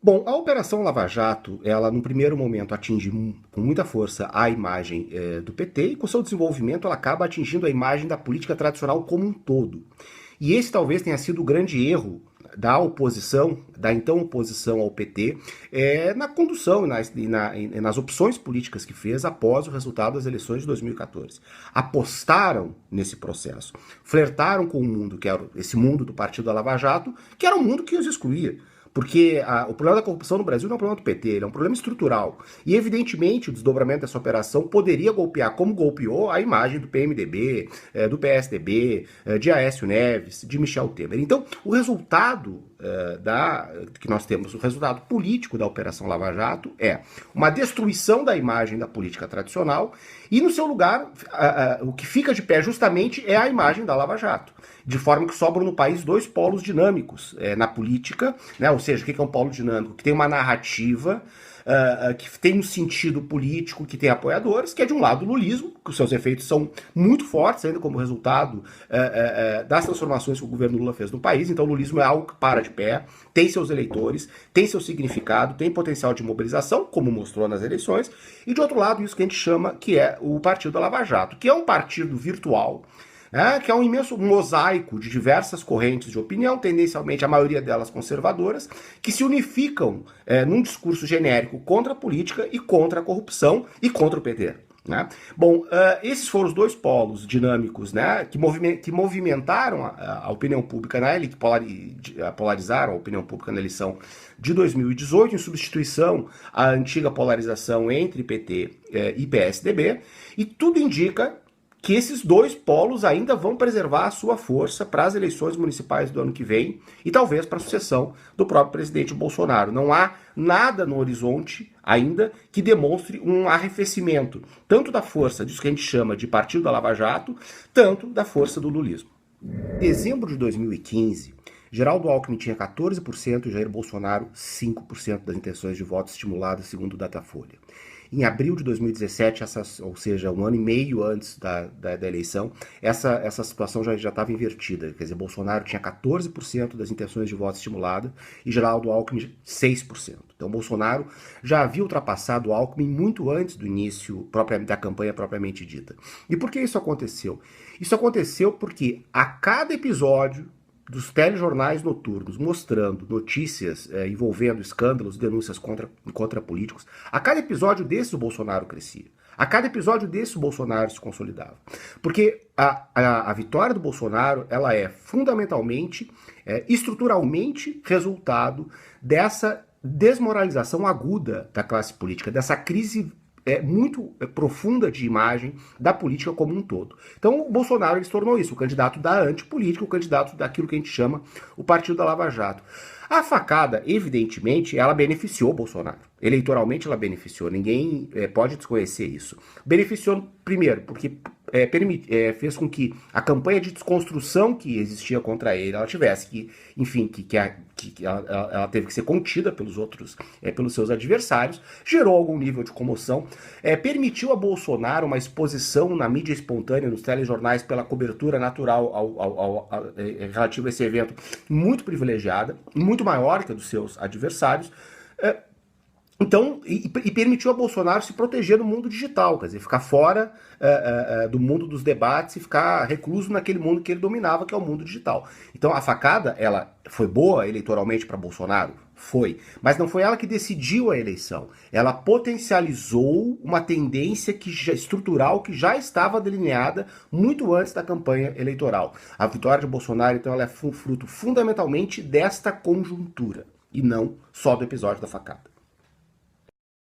Bom, a Operação Lava Jato, ela no primeiro momento atinge com muita força a imagem do PT e com seu desenvolvimento ela acaba atingindo a imagem da política tradicional como um todo. E esse talvez tenha sido o grande erro da oposição, da então oposição ao PT, na condução e nas opções políticas que fez após o resultado das eleições de 2014. Apostaram nesse processo, flertaram com o mundo, que era esse mundo do Partido da Lava Jato, que era um mundo que os excluía. Porque o problema da corrupção no Brasil não é um problema do PT, ele é um problema estrutural. E, evidentemente, o desdobramento dessa operação poderia golpear, como golpeou, a imagem do PMDB, do PSDB, de Aécio Neves, de Michel Temer. Então, o resultado que nós temos, o resultado político da Operação Lava Jato é uma destruição da imagem da política tradicional e, no seu lugar, o que fica de pé justamente é a imagem da Lava Jato. De forma que sobram no país dois polos dinâmicos na política, né? Ou seja, o que é um polo dinâmico? Que tem uma narrativa, que tem um sentido político, que tem apoiadores, que é de um lado o lulismo, que os seus efeitos são muito fortes ainda como resultado das transformações que o governo Lula fez no país. Então o lulismo é algo que para de pé, tem seus eleitores, tem seu significado, tem potencial de mobilização, como mostrou nas eleições, e de outro lado isso que a gente chama que é o Partido da Lava Jato, que é um partido virtual, que é um imenso mosaico de diversas correntes de opinião, tendencialmente a maioria delas conservadoras, que se unificam num discurso genérico contra a política e contra a corrupção e contra o PT. Né? Bom, esses foram os dois polos dinâmicos, né, que movimentaram a opinião pública na eleição, polarizaram a opinião pública na eleição de 2018, em substituição à antiga polarização entre PT e PSDB, e tudo indica que esses dois polos ainda vão preservar a sua força para as eleições municipais do ano que vem e talvez para a sucessão do próprio presidente Bolsonaro. Não há nada no horizonte ainda que demonstre um arrefecimento, tanto da força disso que a gente chama de Partido da Lava Jato, tanto da força do lulismo. Em dezembro de 2015, Geraldo Alckmin tinha 14% e Jair Bolsonaro 5% das intenções de voto estimuladas, segundo o Datafolha. Em abril de 2017, ou seja, um ano e meio antes da eleição, essa situação já estava invertida. Quer dizer, Bolsonaro tinha 14% das intenções de voto estimulada e Geraldo Alckmin 6%. Então Bolsonaro já havia ultrapassado Alckmin muito antes do início da campanha propriamente dita. E por que isso aconteceu? Isso aconteceu porque a cada episódio dos telejornais noturnos mostrando notícias envolvendo escândalos, denúncias contra políticos, a cada episódio desse o Bolsonaro crescia. A cada episódio desse o Bolsonaro se consolidava. Porque a vitória do Bolsonaro ela é fundamentalmente, estruturalmente resultado dessa desmoralização aguda da classe política, dessa crise muito profunda de imagem da política como um todo. Então o Bolsonaro ele se tornou isso, o candidato da antipolítica, o candidato daquilo que a gente chama o Partido da Lava Jato. A facada, evidentemente, ela beneficiou o Bolsonaro. Eleitoralmente ela beneficiou, ninguém pode desconhecer isso. Beneficiou primeiro porque fez com que a campanha de desconstrução que existia contra ele, ela tivesse que, enfim, ela teve que ser contida pelos outros, pelos seus adversários, gerou algum nível de comoção, permitiu a Bolsonaro uma exposição na mídia espontânea, nos telejornais, pela cobertura natural relativa a esse evento, muito privilegiada, muito maior que a dos seus adversários. Então, e permitiu a Bolsonaro se proteger do mundo digital, quer dizer, ficar fora do mundo dos debates e ficar recluso naquele mundo que ele dominava, que é o mundo digital. Então, a facada, ela foi boa eleitoralmente para Bolsonaro? Foi. Mas não foi ela que decidiu a eleição. Ela potencializou uma tendência estrutural que já estava delineada muito antes da campanha eleitoral. A vitória de Bolsonaro, então, ela é fruto fundamentalmente desta conjuntura e não só do episódio da facada.